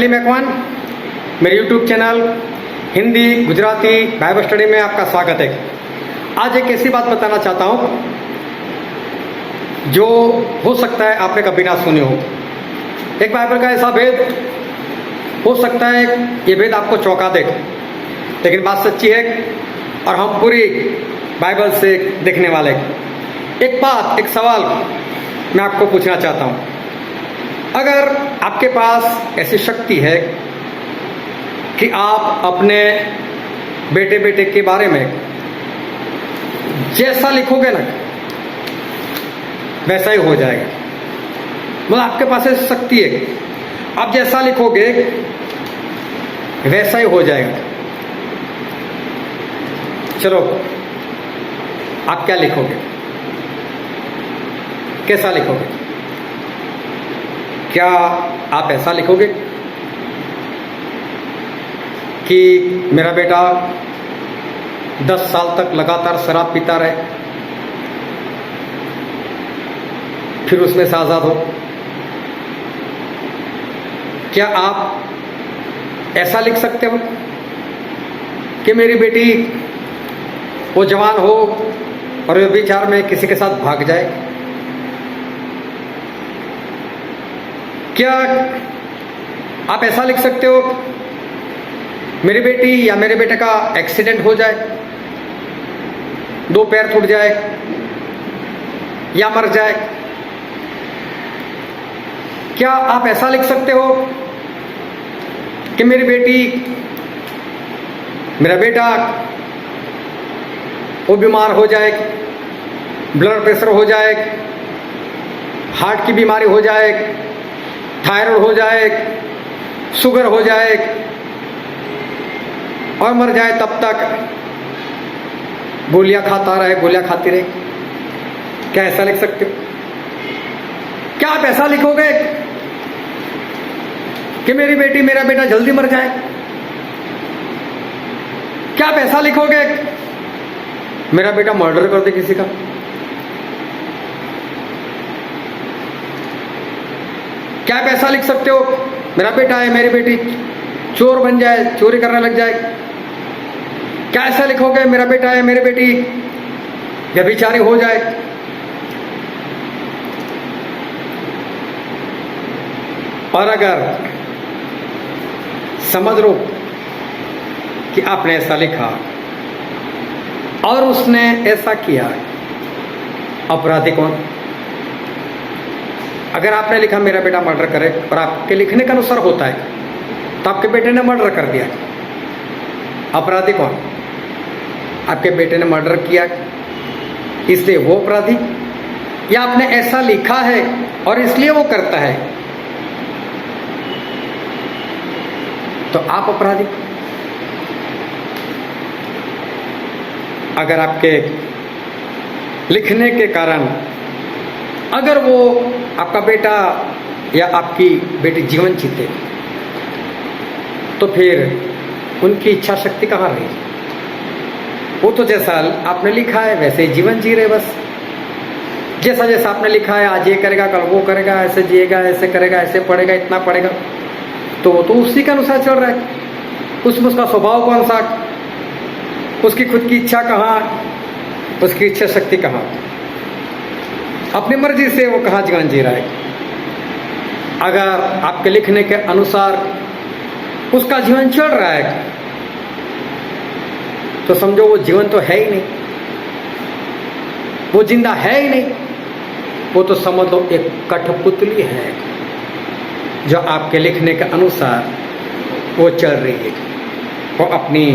सलीम अकवान, मेरे YouTube channel Hindi Gujarati Bible study में आपका स्वागत है। आज एक ऐसी बात बताना चाहता हूँ जो हो सकता है आपने कभी ना सुनी हो। एक बाइबल का ऐसा भेद हो सकता है ये भेद आपको चौंका दे, लेकिन बात सच्ची है और हम पूरी बाइबल से देखने वाले। एक बात, एक सवाल मैं आपको पूछना चाहता हूँ। अगर आपके पास ऐसी शक्ति है कि आप अपने बेटे के बारे में जैसा लिखोगे ना वैसा ही हो जाएगा, मतलब आपके पास ऐसी शक्ति है, आप जैसा लिखोगे वैसा ही हो जाएगा। चलो, आप क्या लिखोगे, कैसा लिखोगे? क्या आप ऐसा लिखोगे कि मेरा बेटा 10 साल तक लगातार शराब पीता रहे, फिर उसमें से आज़ाद हो? क्या आप ऐसा लिख सकते हो कि मेरी बेटी वो जवान हो और व्यभिचार में किसी के साथ भाग जाए? क्या आप ऐसा लिख सकते हो मेरी बेटी या मेरे बेटे का एक्सीडेंट हो जाए, 2 पैर टूट जाए या मर जाए? क्या आप ऐसा लिख सकते हो कि मेरी बेटी, मेरा बेटा वो बीमार हो जाए, ब्लड प्रेशर हो जाए, हार्ट की बीमारी हो जाए, थायराइड हो जाए, शुगर हो जाए और मर जाए, तब तक गोलियां खाता रहे, गोलियां खाती रहे? क्या ऐसा लिख सकते हो? क्या आप ऐसा लिखोगे कि मेरी बेटी, मेरा बेटा जल्दी मर जाए? क्या आप ऐसा लिखोगे मेरा बेटा मर्डर कर दे किसी का? क्या आप ऐसा लिख सकते हो मेरा बेटा है, मेरी बेटी चोर बन जाए, चोरी करने लग जाए? क्या ऐसा लिखोगे मेरा बेटा है, मेरी बेटी व्यभिचारी हो जाए? और अगर समझ लो कि आपने ऐसा लिखा और उसने ऐसा किया, अपराधी कौन? अगर आपने लिखा मेरा बेटा मर्डर करे और आपके लिखने के अनुसार होता है तो आपके बेटे ने मर्डर कर दिया, अपराधी कौन? आपके बेटे ने मर्डर किया इसलिए वो अपराधी, या आपने ऐसा लिखा है और इसलिए वो करता है तो आप अपराधी? अगर आपके लिखने के कारण अगर वो आपका बेटा या आपकी बेटी जीवन जीते तो फिर उनकी इच्छा शक्ति कहाँ रही? वो तो जैसा आपने लिखा है वैसे ही जीवन जी रहे, बस जैसा जैसा आपने लिखा है, आज ये करेगा कल वो करेगा, ऐसे जिएगा, ऐसे करेगा, ऐसे पढ़ेगा, इतना पढ़ेगा, तो वो तो उसी के अनुसार चल रहा है। उसमें उसका स्वभाव कौन सा, उसकी खुद की इच्छा कहाँ, उसकी इच्छा शक्ति कहाँ? अपनी मर्जी से वो कहाँ जीवन जी रहा है? अगर आपके लिखने के अनुसार उसका जीवन चल रहा है तो समझो वो जीवन तो है ही नहीं, वो जिंदा है ही नहीं, वो तो समझ लो एक कठपुतली है जो आपके लिखने के अनुसार वो चल रही है, वो अपनी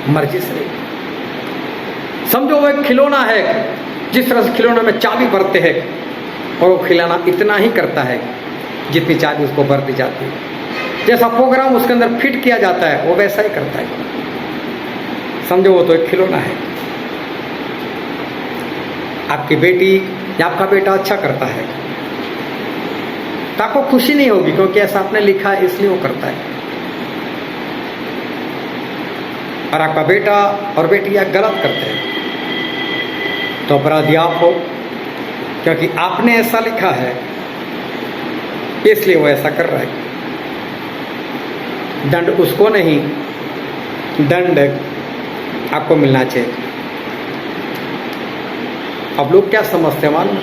मर्जी से। समझो वो एक खिलौना है, जिस तरह से खिलौने में चाबी भरते हैं और वो खिलौना इतना ही करता है जितनी चाबी उसको भर दी जाती है, जैसा प्रोग्राम उसके अंदर फिट किया जाता है वो वैसा ही करता है। समझो वो तो एक खिलौना है। आपकी बेटी या आपका बेटा अच्छा करता है तो आपको खुशी नहीं होगी, क्योंकि ऐसा आपने लिखा है इसलिए वो करता है। और आपका बेटा और बेटी गलत करते हैं तो अपराधी आप हो, क्योंकि आपने ऐसा लिखा है इसलिए वो ऐसा कर रहा है। दंड उसको नहीं, दंड आपको मिलना चाहिए। अब लोग क्या समझते हैं मालूम?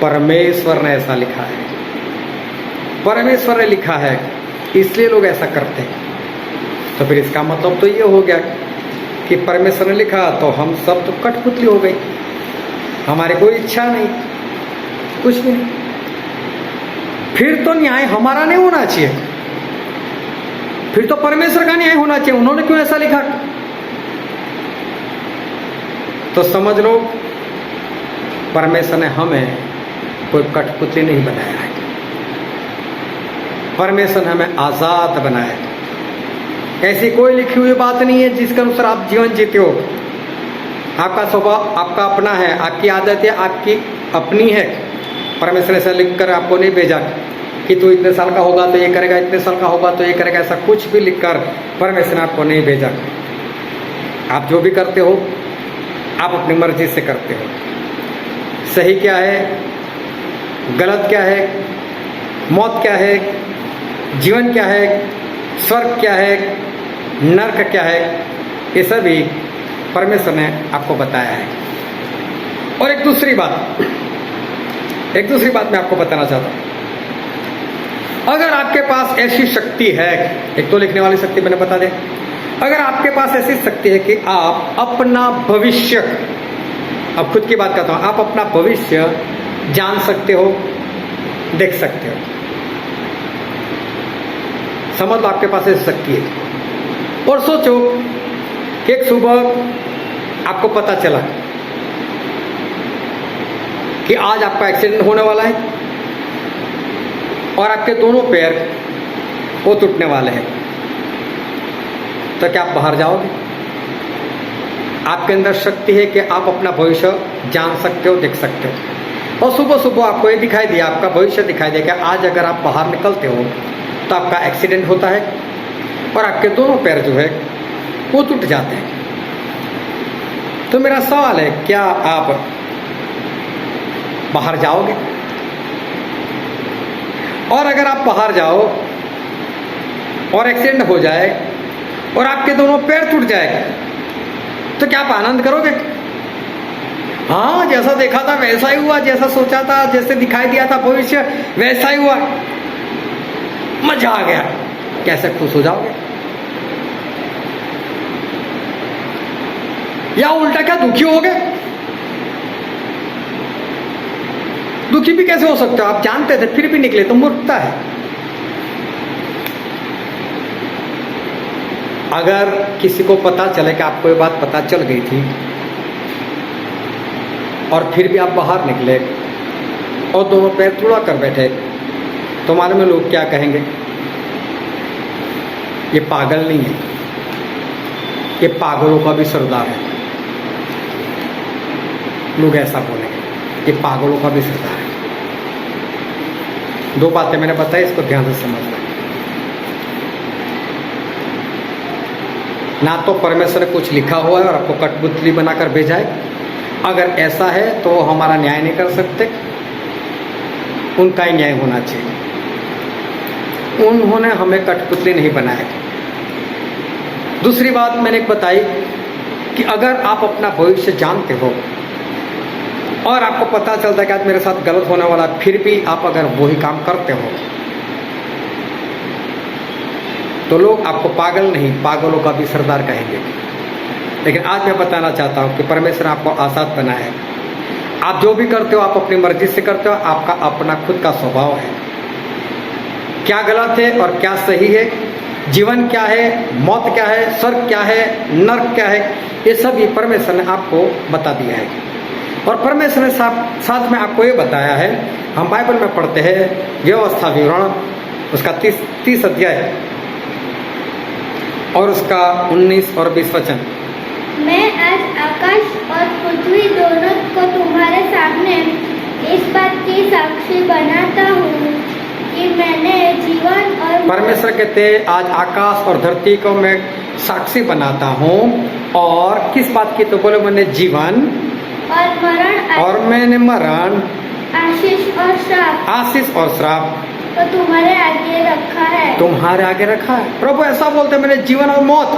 परमेश्वर ने ऐसा लिखा है, परमेश्वर ने लिखा है इसलिए लोग ऐसा करते हैं। तो फिर इसका मतलब तो ये हो गया कि परमेश्वर ने लिखा तो हम सब तो कठपुतली हो गई, हमारी कोई इच्छा नहीं, कुछ भी नहीं। फिर तो न्याय हमारा नहीं होना चाहिए, फिर तो परमेश्वर का न्याय होना चाहिए। उन्होंने क्यों ऐसा लिखा? तो समझ लो परमेश्वर ने हमें कोई कठपुतली नहीं बनाया है, परमेश्वर ने हमें आजाद बनाया है। ऐसी कोई लिखी हुई बात नहीं है जिसके अनुसार आप जीवन जीते हो। आपका स्वभाव आपका अपना है, आपकी आदत है आपकी अपनी है। परमेश्वर ने ऐसा लिखकर आपको नहीं भेजा कि तू इतने साल का होगा तो ये करेगा, इतने साल का होगा तो ये करेगा, ऐसा कुछ भी लिखकर परमेश्वर ने आपको नहीं भेजा। आप जो भी करते हो आप अपनी मर्जी से करते हो। सही क्या है, गलत क्या है, मौत क्या है, जीवन क्या है, स्वर्ग क्या है, नरक क्या है, ये सभी परमेश्वर ने आपको बताया है। और एक दूसरी बात मैं आपको बताना चाहता हूं। अगर आपके पास ऐसी शक्ति है, एक तो लिखने वाली शक्ति मैंने बता दे, अगर आपके पास ऐसी शक्ति है कि आप अपना भविष्य, अब खुद की बात करता हूं, आप अपना भविष्य जान सकते हो, देख सकते हो, समझ लो आपके पास ऐसी शक्ति है। और सोचो कि एक सुबह आपको पता चला कि आज आपका एक्सीडेंट होने वाला है और आपके दोनों पैर वो टूटने वाले हैं, तो क्या आप बाहर जाओगे? आपके अंदर शक्ति है कि आप अपना भविष्य जान सकते हो, देख सकते हो। और सुबह सुबह आपको ये दिखाई दिया, आपका भविष्य दिखाई दिया कि आज अगर आप बाहर निकलते हो तो आपका एक्सीडेंट होता है और आपके दोनों पैर जो है वो टूट जाते हैं। तो मेरा सवाल है, क्या आप बाहर जाओगे? और अगर आप बाहर जाओ और एक्सीडेंट हो जाए और आपके दोनों पैर टूट जाए तो क्या आप आनंद करोगे? हाँ, जैसा देखा था वैसा ही हुआ, जैसा सोचा था, जैसे दिखाई दिया था भविष्य वैसा ही हुआ, मजा आ गया, कैसे खुश हो जाओगे? या उल्टा क्या दुखी हो गए? दुखी भी कैसे हो सकते हो? आप जानते थे फिर भी निकले तो मूर्खता है। अगर किसी को पता चले कि आपको ये बात पता चल गई थी और फिर भी आप बाहर निकले और दोनों पैर तुड़ा कर बैठे, तो मालूम है लोग क्या कहेंगे? ये पागल नहीं है, ये पागलों का भी सरदार है। लोग ऐसा बोलेंगे, ये पागलों का भी सरदार है। दो बातें मैंने बताई, इसको ध्यान से समझना। ना तो परमेश्वर ने कुछ लिखा हुआ है और आपको कठपुतली बनाकर भेजा है। अगर ऐसा है तो वो हमारा न्याय नहीं कर सकते, उनका ही न्याय होना चाहिए। उन्होंने हमें कठपुतली नहीं बनाया। दूसरी बात मैंने एक बताई कि अगर आप अपना भविष्य जानते हो और आपको पता चलता है कि आज मेरे साथ गलत होने वाला, फिर भी आप अगर वही काम करते हो तो लोग आपको पागल नहीं, पागलों का भी सरदार कहेंगे। लेकिन आज मैं बताना चाहता हूं कि परमेश्वर ने आपको आजाद बनाया है। आप जो भी करते हो आप अपनी मर्जी से करते हो, आपका अपना खुद का स्वभाव है। क्या गलत है और क्या सही है, जीवन क्या है, मौत क्या है, स्वर्ग क्या है, नरक क्या है, ये सभी परमेश्वर ने आपको बता दिया है। और परमेश्वर ने साथ में आपको ये बताया है। हम बाइबल में पढ़ते हैं व्यवस्था विवरण, उसका 30 अध्याय और उसका 19 और 20 वचन। मैं आज आकाश और पृथ्वी दोनों को तुम्हारे सामने इस बात की साक्षी बनाता हूँ कि मैंने जीवन और परमेश्वर कहते हैं आज आकाश और धरती को मैं साक्षी बनाता हूँ। और किस बात की? तो बोले मैंने जीवन मरण और मैंने मरण, आशीष और श्राप को तुम्हारे आगे रखा है। तुम्हारे आगे रखा है। प्रभु ऐसा बोलते, मैंने जीवन और मौत,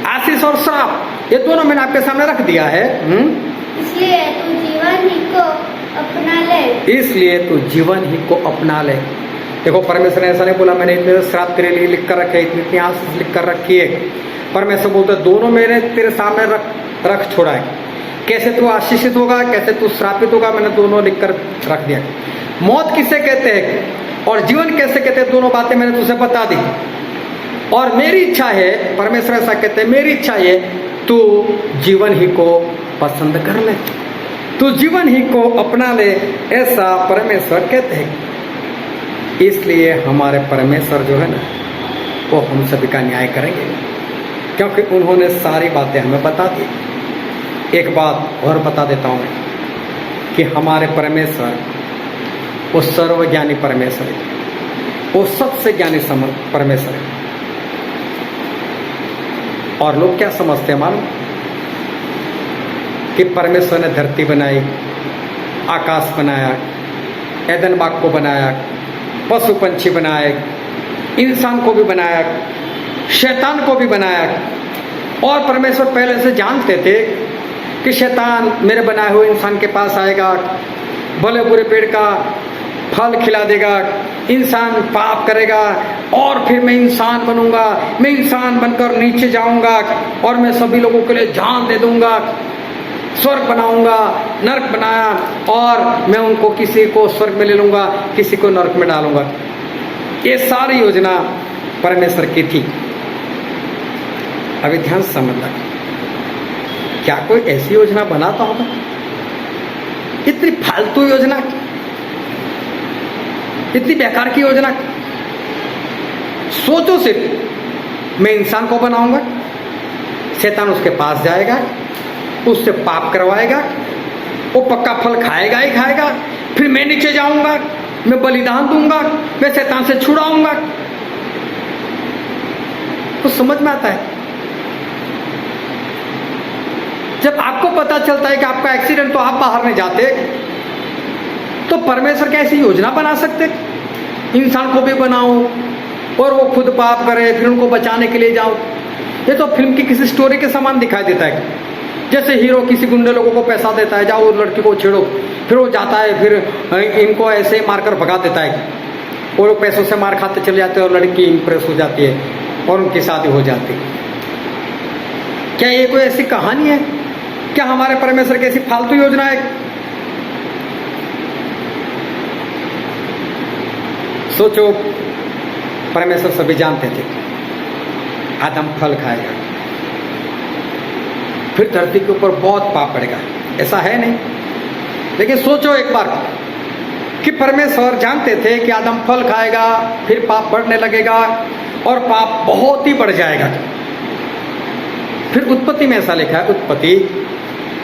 आशीष और श्राप, ये दोनों मैंने आपके सामने रख दिया है। इसलिए तू जीवन ही को अपना ले। इसलिए तू जीवन ही को अपना ले। देखो, परमेश्वर ने ऐसा नहीं बोला मैंने इतने श्राप तेरे लिए लिख कर रखे, इतनी आशीष लिख कर रखी है। परमेश्वर बोलते दोनों मैंने तेरे सामने रख छोड़ा है। कैसे तू आशीषित होगा, कैसे तू श्रापित होगा, मैंने दोनों लिख कर रख दिया। मौत किसे कहते हैं और जीवन कैसे कहते हैं, दोनों बातें मैंने तुझे बता दी। और मेरी इच्छा है, परमेश्वर ऐसा कहते हैं, मेरी इच्छा है तू जीवन ही को पसंद कर ले, तू जीवन ही को अपना ले, ऐसा परमेश्वर कहते हैं। इसलिए हमारे परमेश्वर जो है ना, वो हम सभी का न्याय करेंगे, क्योंकि उन्होंने सारी बातें हमें बता दी। एक बात और बता देता हूँ कि हमारे परमेश्वर वो सर्वज्ञानी परमेश्वर है, वो सबसे ज्ञानी परमेश्वर है। और लोग क्या समझते हैं मालूम, कि परमेश्वर ने धरती बनाई, आकाश बनाया, एदन बाग को बनाया, पशु पंछी बनाए, इंसान को भी बनाया, शैतान को भी बनाया। और परमेश्वर पहले से जानते थे कि शैतान मेरे बनाए हुए इंसान के पास आएगा, भले बुरे पेड़ का फल खिला देगा, इंसान पाप करेगा, और फिर मैं इंसान बनूंगा, मैं इंसान बनकर नीचे जाऊंगा और मैं सभी लोगों के लिए जान दे दूंगा, स्वर्ग बनाऊंगा, नरक बनाया, और मैं उनको किसी को स्वर्ग में ले लूंगा, किसी को नरक में डालूंगा। ये सारी योजना परमेश्वर की थी। अभी ध्यान से समझना, क्या कोई ऐसी योजना बनाता होगा? इतनी फालतू योजना, इतनी बेकार की योजना। सोचो सिर्फ, मैं इंसान को बनाऊंगा, शैतान उसके पास जाएगा, उससे पाप करवाएगा, वो पक्का फल खाएगा ही खाएगा, फिर मैं नीचे जाऊंगा, मैं बलिदान दूंगा, मैं शैतान से छुड़ाऊंगा। तो समझ में आता है? जब आपको पता चलता है कि आपका एक्सीडेंट, तो आप बाहर नहीं जाते, तो परमेश्वर कैसी योजना बना सकते? इंसान को भी बनाओ और वो खुद पाप करे, फिर उनको बचाने के लिए जाओ। ये तो फिल्म की किसी स्टोरी के समान दिखाई देता है। जैसे हीरो किसी गुंडे लोगों को पैसा देता है, जाओ उस लड़की को छेड़ो, फिर वो जाता है, फिर इनको ऐसे मारकर भगा देता है, और वो पैसों से मार खाते चले जाते हैं, और लड़की इंप्रेस हो जाती है और उनकी शादी हो जाती है। क्या ये कोई ऐसी कहानी है? क्या हमारे परमेश्वर की ऐसी फालतू योजना है? सोचो, परमेश्वर सभी जानते थे आदम फल खाएगा, फिर धरती के ऊपर बहुत पाप पड़ेगा, ऐसा है नहीं। लेकिन सोचो एक बार कि परमेश्वर जानते थे कि आदम फल खाएगा, फिर पाप बढ़ने लगेगा और पाप बहुत ही बढ़ जाएगा। फिर उत्पत्ति में ऐसा लिखा है, उत्पत्ति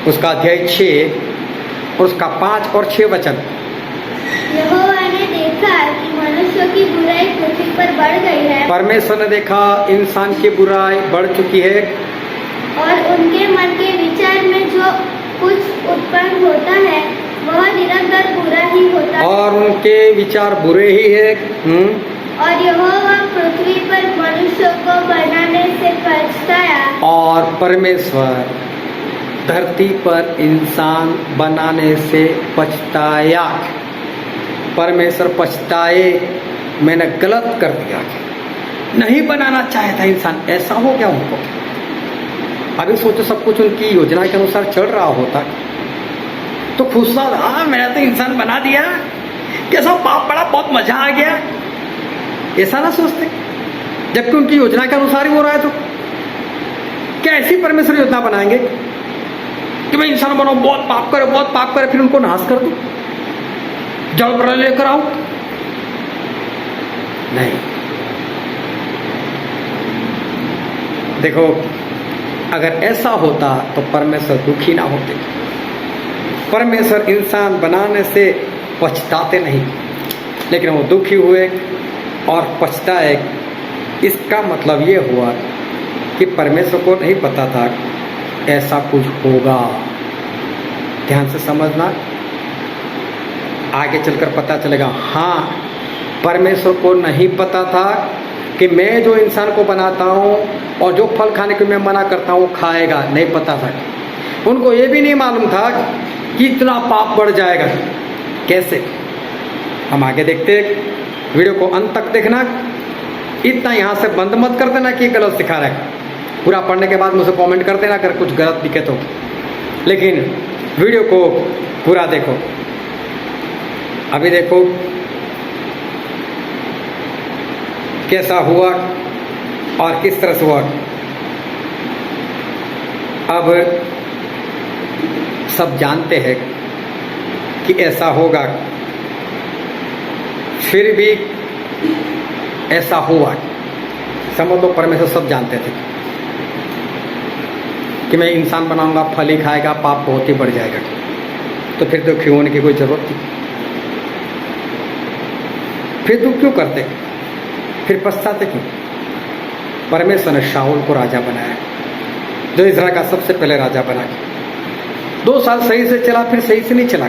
उसका अध्याय 6 और उसका 5 और 6 वचन। यहोवा ने देखा कि मनुष्यों की बुराई पृथ्वी पर बढ़ गई है। परमेश्वर ने देखा इंसान की बुराई बढ़ चुकी है, और उनके मन के विचार में जो कुछ उत्पन्न होता है वह निरंतर बुरा ही होता है। और उनके विचार बुरे ही है। और यहोवा पृथ्वी पर मनुष्यों को बनाने से पछताया। और परमेश्वर धरती पर इंसान बनाने से पछताया। परमेश्वर पछताए, मैंने गलत कर दिया, नहीं बनाना चाहता था इंसान, ऐसा हो गया उनको। अभी सोचो, सब कुछ उनकी योजना के अनुसार चल रहा होता तो खुश था, मैंने तो इंसान बना दिया, कैसा पाप पड़ा, बहुत मजा आ गया, ऐसा ना सोचते। जबकि उनकी योजना के अनुसार ही हो रहा है। तो क्या ऐसी परमेश्वर योजना बनाएंगे कि मैं इंसान बनाऊं, बहुत पाप करे, फिर उनको नाश कर दूं, जल प्रलय लेकर आऊं? नहीं। देखो, अगर ऐसा होता तो परमेश्वर दुखी ना होते। परमेश्वर इंसान बनाने से पछताते नहीं, लेकिन वो दुखी हुए और पछताए। इसका मतलब ये हुआ कि परमेश्वर को नहीं पता था ऐसा कुछ होगा। ध्यान से समझना, आगे चलकर पता चलेगा। हाँ, परमेश्वर को नहीं पता था कि मैं जो इंसान को बनाता हूँ और जो फल खाने को मैं मना करता हूँ खाएगा, नहीं पता था। उनको ये भी नहीं मालूम था कि इतना पाप बढ़ जाएगा। कैसे? हम आगे देखते हैं, वीडियो को अंत तक देखना। इतना यहाँ से बंद मत कर देना कि गलत सिखा रहा है। पूरा पढ़ने के बाद मुझे कमेंट कर देना अगर कुछ गलत दिखे तो, लेकिन वीडियो को पूरा देखो। अभी देखो कैसा हुआ और किस तरह से हुआ। अब सब जानते हैं कि ऐसा होगा, फिर भी ऐसा हुआ। समझ लो परमेश्वर सब जानते थे कि मैं इंसान बनाऊंगा, फल ही खाएगा, पाप बहुत ही बढ़ जाएगा। तो फिर दुखी होने की कोई जरूरत थी? फिर दुख क्यों करते, फिर पछताते क्यों? परमेश्वर ने शाऊल को राजा बनाया, जो इज़राइल का सबसे पहले राजा बना। 2 साल सही से चला, फिर सही से नहीं चला।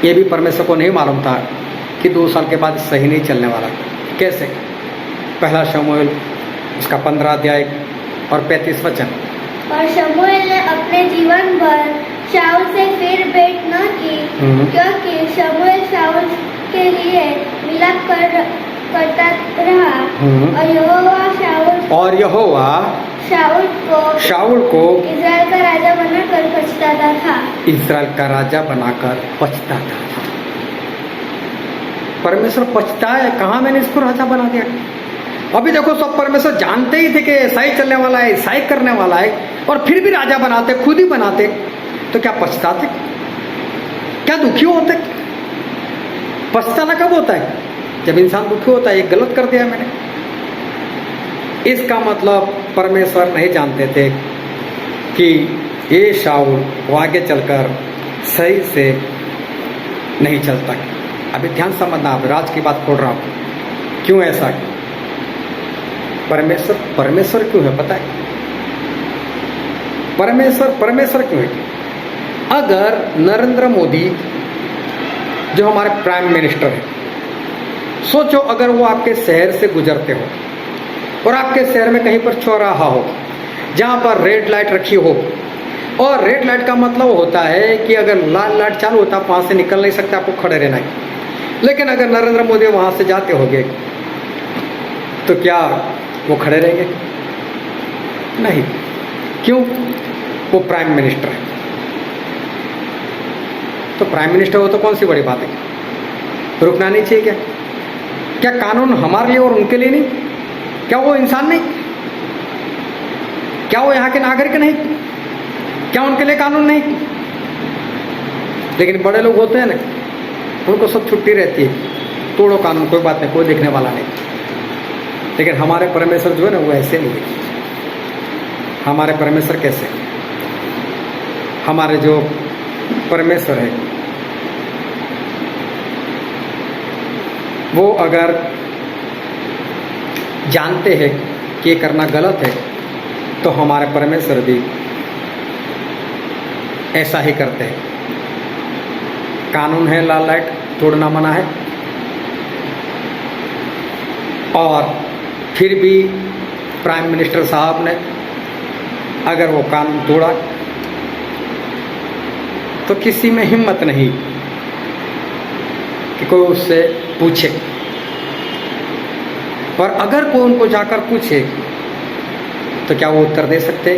ये भी परमेश्वर को नहीं मालूम था कि 2 साल के बाद सही नहीं चलने वाला। कैसे? पहला शमूएल उसका 15 अध्याय और 35 वचन। और शमूएल ने अपने जीवन भर शाऊल से फिर भेंट न की, क्योंकि शमूएल शाऊल के लिए विलाप करता रहा। और यहोवा शाऊल को इज़राइल का राजा बनाकर पछताता था। इज़राइल का राजा बनाकर पछताता था। परमेश्वर पछता है, कहाँ मैंने इसको राजा बना दिया। अभी देखो सब परमेश्वर जानते ही थे कि ऐसा ही चलने वाला है, ऐसा ही करने वाला है, और फिर भी राजा बनाते, खुद ही बनाते। तो क्या पछताते? क्या दुखी होते? पछताना कब होता है? जब इंसान दुखी होता है, ये गलत कर दिया मैंने। इसका मतलब परमेश्वर नहीं जानते थे कि ये शाऊल वो आगे चलकर सही से नहीं चलता। अभी ध्यान समझना, आप राज की बात खोल रहा हूँ। क्यों ऐसा? परमेश्वर क्यों है पता है? परमेश्वर क्यों है? अगर नरेंद्र मोदी जो हमारे प्राइम मिनिस्टर है, सोचो अगर वो आपके शहर से गुजरते हो और आपके शहर में कहीं पर चौराहा हो जहाँ पर रेड लाइट रखी हो, और रेड लाइट का मतलब होता है कि अगर लाल लाइट चालू होता आप वहाँ से निकल नहीं सकते, आपको खड़े रहना है। लेकिन अगर नरेंद्र मोदी वहाँ से जाते होंगे तो क्या वो खड़े रहेंगे? नहीं। क्यों? वो प्राइम मिनिस्टर है। तो प्राइम मिनिस्टर हो तो कौन सी बड़ी बात है? रुकना नहीं चाहिए क्या? क्या कानून हमारे लिए और उनके लिए नहीं? क्या वो इंसान नहीं? क्या वो यहाँ के नागरिक नहीं? क्या उनके लिए कानून नहीं? लेकिन बड़े लोग होते हैं ना, उनको सब छुट्टी रहती है, तोड़ो कानून, कोई बात नहीं, कोई देखने वाला नहीं। लेकिन हमारे परमेश्वर जो है ना, वो ऐसे नहीं है। हमारे परमेश्वर कैसे? हमारे जो परमेश्वर है वो अगर जानते हैं कि ये करना गलत है तो हमारे परमेश्वर भी ऐसा ही करते हैं। कानून है, लाल लाइट तोड़ना मना है, और फिर भी प्राइम मिनिस्टर साहब ने अगर वो कानून तोड़ा तो किसी में हिम्मत नहीं कि कोई उससे पूछे। और अगर कोई उनको जाकर पूछे तो क्या वो उत्तर दे सकते?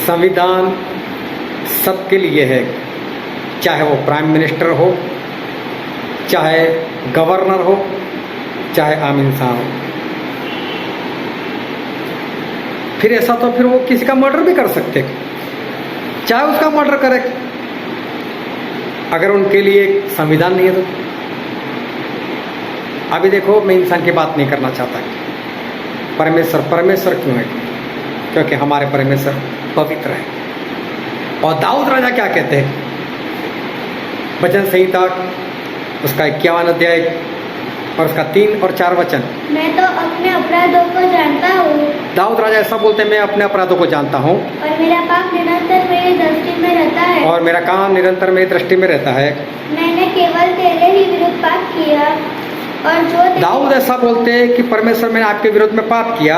संविधान सबके लिए है, चाहे वो प्राइम मिनिस्टर हो, चाहे गवर्नर हो, चाहे आम इंसान हो। फिर ऐसा तो फिर वो किसी का मर्डर भी कर सकते, चाहे उसका मर्डर करे, अगर उनके लिए संविधान नहीं है तो। अभी देखो, मैं इंसान की बात नहीं करना चाहता। परमेश्वर क्यों है? क्योंकि हमारे परमेश्वर पवित्र है। और दाऊद राजा क्या कहते हैं? भजन संहिता उसका 51 अध्याय और उसका 3 और 4 वचन। मैं तो अपने अपराधों को जानता हूँ। दाऊद राजा ऐसा बोलते हैं, मैं अपने अपराधों को जानता हूँ और मेरा पाप निरंतर मेरी दृष्टि में रहता है। और मेरा काम निरंतर मेरी दृष्टि में रहता है। मैंने केवल तेरे ही विरुद्ध पाप किया और जो दाऊद ऐसा बोलते हैं कि परमेश्वर मैंने आपके विरुद्ध में पाप किया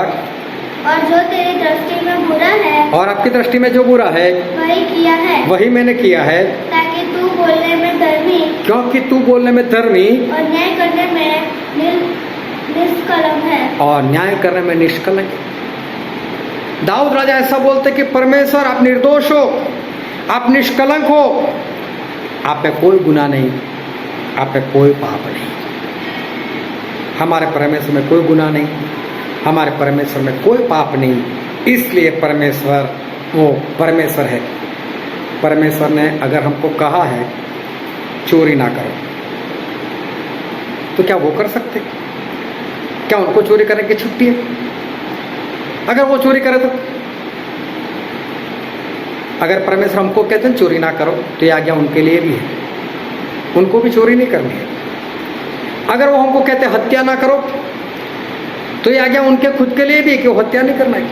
और जो तेरी दृष्टि में बुरा है और आपकी दृष्टि में जो बुरा है वही किया है, वही मैंने किया है, ताकि तू बोलने में धर्मी क्योंकि तू बोलने में धर्मी और न्याय करने में निष्कलंक है। और न्याय करने में निष्कलंक है। दाऊद राजा ऐसा बोलते कि परमेश्वर आप निर्दोष हो, आप निष्कलंक हो, आप में कोई गुनाह नहीं, आप में कोई पाप नहीं। हमारे परमेश्वर में कोई गुनाह नहीं, हमारे परमेश्वर में कोई पाप नहीं, इसलिए परमेश्वर वो परमेश्वर है। परमेश्वर ने अगर हमको कहा है चोरी ना करो, तो क्या वो कर सकते? क्या उनको चोरी करने की छुट्टी है? अगर वो चोरी करे तो, अगर परमेश्वर हमको कहते हैं चोरी ना करो, तो ये आज्ञा उनके लिए भी है, उनको भी चोरी नहीं करनी है। अगर वो हमको कहते हैं हत्या ना करो, तो ये आज्ञा उनके खुद के लिए भी है कि वो हत्या नहीं करना है।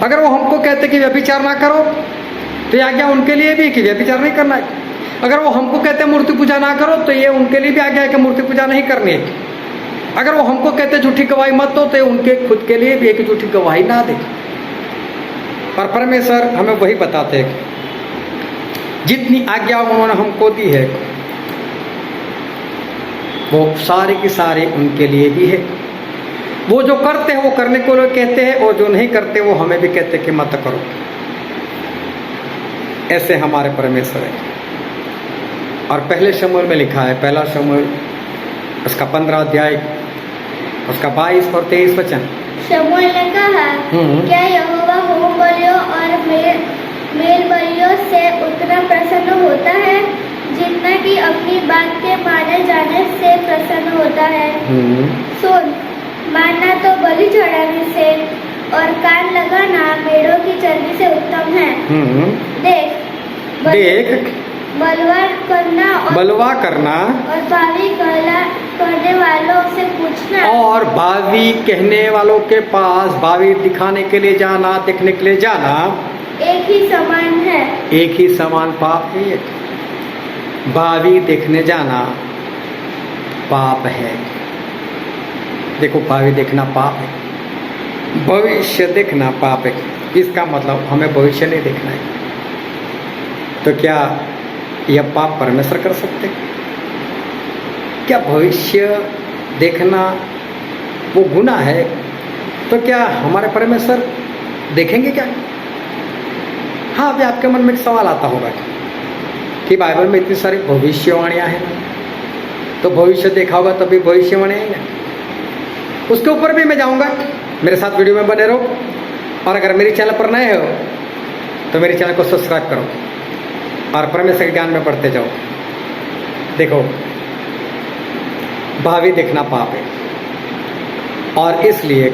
अगर वो हमको कहते कि व्यभिचार ना करो, तो ये आज्ञा उनके लिए भी है कि व्यभिचार नहीं करना है। अगर वो हमको कहते हैं मूर्ति पूजा ना करो, तो ये उनके लिए भी आज्ञा है कि मूर्ति पूजा नहीं करनी है। अगर वो हमको कहते हैं झूठी गवाही मत दो, तो ये उनके खुद के लिए भी है कि झूठी गवाही ना दे। और परमेश्वर हमें वही बताते हैं, जितनी आज्ञा उन्होंने हमको दी है वो सारी की सारी उनके लिए भी है। वो जो करते हैं वो करने को लोग कहते हैं, और जो नहीं करते वो हमें भी कहते कि मत करो। ऐसे हमारे परमेश्वर है। और पहले शमूएल में लिखा है, पहला शमूएल उसका 15 अध्याय उसका 22 और 23 वचन। शमूएल ने कहा, क्या यहोवा होम बलियों और मेल बलियों से उतना प्रसन्न होता है जितना कि अपनी बात के माने जाने से प्रसन्न होता है? सुन, मानना तो बलि चढ़ाने से और कान लगाना भेड़ों की चर्बी से उत्तम है। देख बलवा करना और भावी कहने वालों से पूछना, और भावी कहने वालों के पास भावी दिखाने के लिए जाना, देखने के लिए जाना एक ही समान है। एक ही समान पाप है। भावी देखने जाना पाप है। देखो, भावी देखना पाप है, भविष्य देखना पाप है। इसका मतलब हमें भविष्य नहीं देखना है। तो क्या यह पाप परमेश्वर कर सकते? क्या भविष्य देखना वो गुनाह है? तो क्या हमारे परमेश्वर देखेंगे क्या? हाँ, अभी आपके मन में एक सवाल आता होगा कि बाइबल में इतनी सारी भविष्यवाणियाँ हैं, तो भविष्य देखा होगा तभी भविष्यवाणियाँ ही ना। उसके ऊपर भी मैं जाऊँगा। मेरे साथ वीडियो में बने रहो। और अगर मेरे चैनल पर नए हो तो मेरे चैनल को सब्सक्राइब करो और परमेश्वर के ज्ञान में बढ़ते जाओ। देखो, भावी देखना पाप है, और इसलिए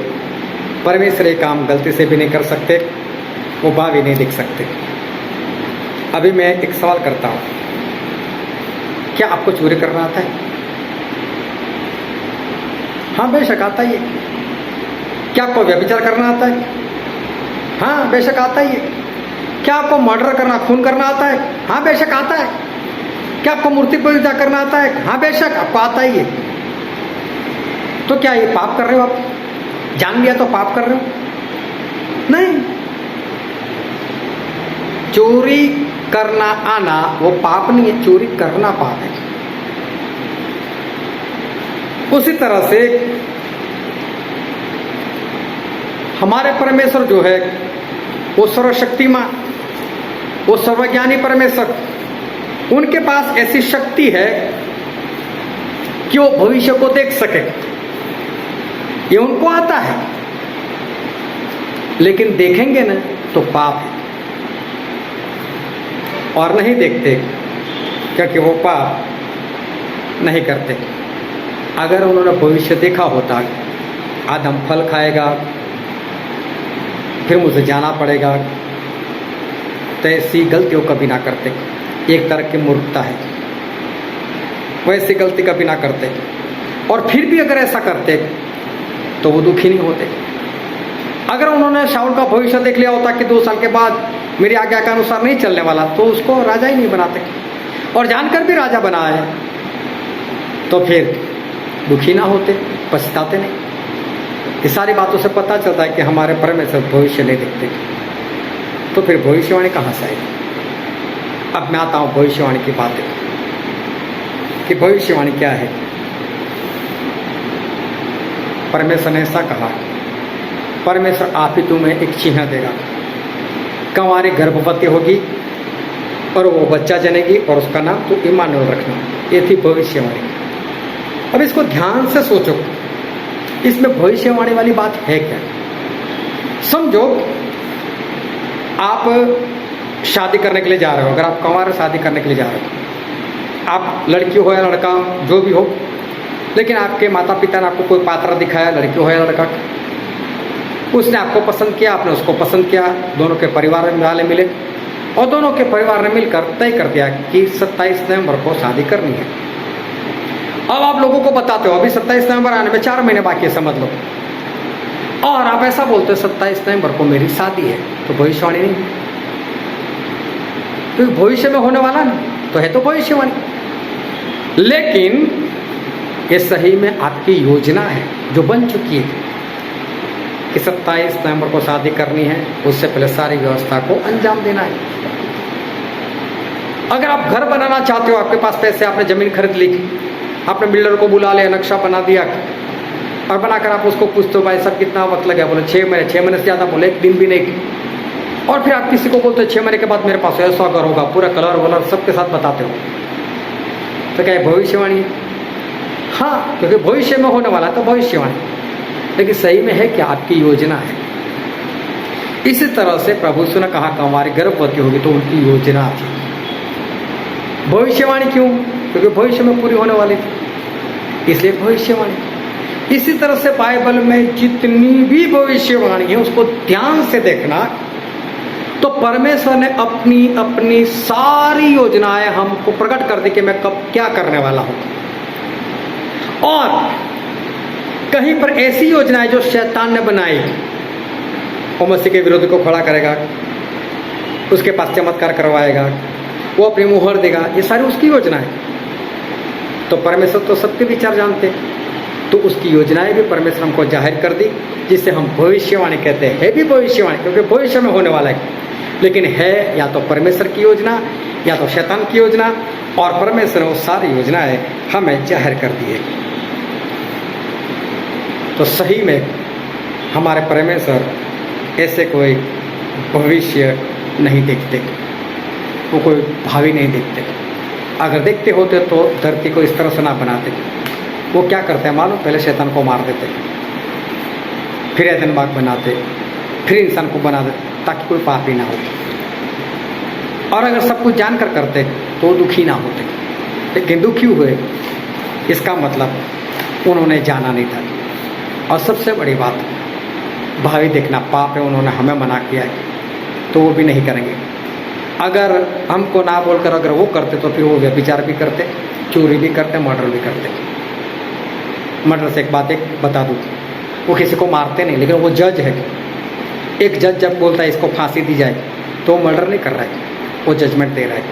परमेश्वर ये काम गलती से भी नहीं कर सकते, वो भावी नहीं देख सकते। अभी मैं एक सवाल करता हूँ, क्या आपको चोरी करना आता है? हाँ, बेशक आता ही है। क्या आपको व्यभिचार करना आता है? हाँ, बेशक आता ही है। क्या आपको मर्डर करना, खून करना आता है? हाँ, बेशक आता है। क्या आपको मूर्ति पूजा करना आता है? हाँ, बेशक आपको आता ही है। तो क्या ये पाप कर रहे हो आप? जान लिया तो पाप कर रहे हो? नहीं। चोरी करना आना वो पाप नहीं है, चोरी करना पाप है। उसी तरह से हमारे परमेश्वर जो है वो सर्वशक्तिमान, वो सर्वज्ञानी परमेश्वर, उनके पास ऐसी शक्ति है कि वो भविष्य को देख सके। ये उनको आता है, लेकिन देखेंगे ना तो पाप है, और नहीं देखते क्योंकि वो पाप नहीं करते। अगर उन्होंने भविष्य देखा होता, आदम फल खाएगा, फिर मुझे जाना पड़ेगा, तो ऐसी गलतियों कभी ना करते। एक तरह की मूर्खता है, वैसी गलती कभी ना करते। और फिर भी अगर ऐसा करते तो वो दुखी नहीं होते। अगर उन्होंने शाऊल का भविष्य देख लिया होता कि 2 साल के बाद मेरी आज्ञा के अनुसार नहीं चलने वाला, तो उसको राजा ही नहीं बनाते। और जानकर भी राजा बनाया है। तो फिर दुखी ना होते, पछताते नहीं। ये सारी बातों से पता चलता है कि हमारे परमेश्वर भविष्य नहीं देखते, तो फिर भविष्यवाणी कहाँ से आएगी। अब मैं आता हूँ भविष्यवाणी की बातें कि भविष्यवाणी क्या है। परमेश्वर ने ऐसा कहा, परमेश्वर आप ही तुम्हें एक चिन्ह देगा, कंवारी गर्भवती होगी और वो बच्चा जनेगी और उसका नाम तो इमानुएल रखना। ये थी भविष्यवाणी। अब इसको ध्यान से सोचो, इसमें भविष्यवाणी वाली बात है क्या। समझो आप शादी करने के लिए जा रहे हो, अगर आप कंवार शादी करने के लिए जा रहे हो, आप लड़की हो या लड़का जो भी हो, लेकिन आपके माता पिता ने आपको कोई पात्र दिखाया, लड़की हो या लड़का, उसने आपको पसंद किया, आपने उसको पसंद किया, दोनों के परिवार वाले मिले और दोनों के परिवार ने मिलकर तय कर दिया कि 27 नवंबर को शादी करनी है। अब आप लोगों को बताते हो अभी 27 नवंबर आने में 4 महीने बाकी है, समझ लो, और आप ऐसा बोलते हो 27 नवंबर को मेरी शादी है, तो भविष्यवाणी नहीं, क्योंकि भविष्य में होने वाला ना तो है तो भविष्यवाणी। लेकिन ये सही में आपकी योजना है जो बन चुकी है कि 27 नवंबर को शादी करनी है, उससे पहले सारी व्यवस्था को अंजाम देना है। अगर आप घर बनाना चाहते हो, आपके पास पैसे, आपने जमीन खरीद ली, आपने बिल्डर को बुला लिया, नक्शा बना दिया और बनाकर आप उसको पूछते हो भाई साहब कितना वक्त लगा, बोले 6 महीने, 6 महीने से ज़्यादा, बोले 1 दिन भी नहीं। और फिर आप किसी को बोलते हो 6 महीने के बाद मेरे पास ऐसा घर होगा, पूरा कलर वलर सबके साथ बताते हो, तो क्या भविष्यवाणी? हाँ, क्योंकि भविष्य में होने वाला तो भविष्यवाणी, लेकिन सही में है क्या आपकी योजना है। इसी तरह से प्रभु यीशु ने कहा कंवारी गर्भवती होगी, तो उनकी योजना थी। भविष्यवाणी क्यों? क्योंकि भविष्य में पूरी होने वाली थी, इसलिए भविष्यवाणी। इसी तरह से बाइबल में जितनी भी भविष्यवाणी है उसको ध्यान से देखना, तो परमेश्वर ने अपनी अपनी सारी योजनाएं हमको प्रकट कर दी कि मैं कब क्या करने वाला हूं। और कहीं पर ऐसी योजनाएं जो शैतान ने बनाई, वो मसीह के विरोधी को खड़ा करेगा, उसके पास चमत्कार करवाएगा, वो अपनी मुहर देगा, ये सारी उसकी योजना है। तो परमेश्वर तो सबके विचार जानते, तो उसकी योजनाएं भी परमेश्वर हमको जाहिर कर दी, जिसे हम भविष्यवाणी कहते हैं। है भी भविष्यवाणी क्योंकि भविष्य में होने वाला है, लेकिन है या तो परमेश्वर की योजना या तो शैतान की योजना, और परमेश्वर ने वो सारी योजनाएं हमें जाहिर कर दी है। तो सही में हमारे परमेश्वर ऐसे कोई भविष्य नहीं देखते, वो कोई भावी नहीं देखते। अगर देखते होते तो धरती को इस तरह से ना बनाते। वो क्या करते हैं मालूम? पहले शैतान को मार देते, फिर एदन बाग बनाते, फिर इंसान को बना देते ताकि कोई पाप ही ना हो। और अगर सब कुछ जानकर करते तो दुखी ना होते, लेकिन दुखी हुए, इसका मतलब उन्होंने जाना नहीं था। और सबसे बड़ी बात, भावी देखना पाप है, उन्होंने हमें मना किया है तो वो भी नहीं करेंगे। अगर हमको ना बोलकर अगर वो करते तो फिर वो व्यभिचार भी करते, चोरी भी करते, मर्डर भी करते। मर्डर से एक बात बता दूँ, वो किसी को मारते नहीं, लेकिन वो जज है। एक जज जब बोलता है इसको फांसी दी जाए तो वो मर्डर नहीं कर रहा है, वो जजमेंट दे रहा है।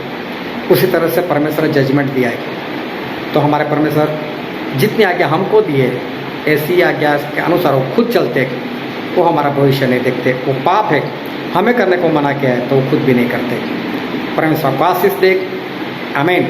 उसी तरह से परमेश्वर ने जजमेंट दिया है। तो हमारे परमेश्वर जितनी आज्ञा हमको दिए, ऐसी आज्ञा के अनुसार वो खुद चलते हैं, वो हमारा भविष्य नहीं देखते। वो पाप है, हमें करने को मना किया है तो वो खुद भी नहीं करते। परमेश्वर को आशीष दे। आमीन।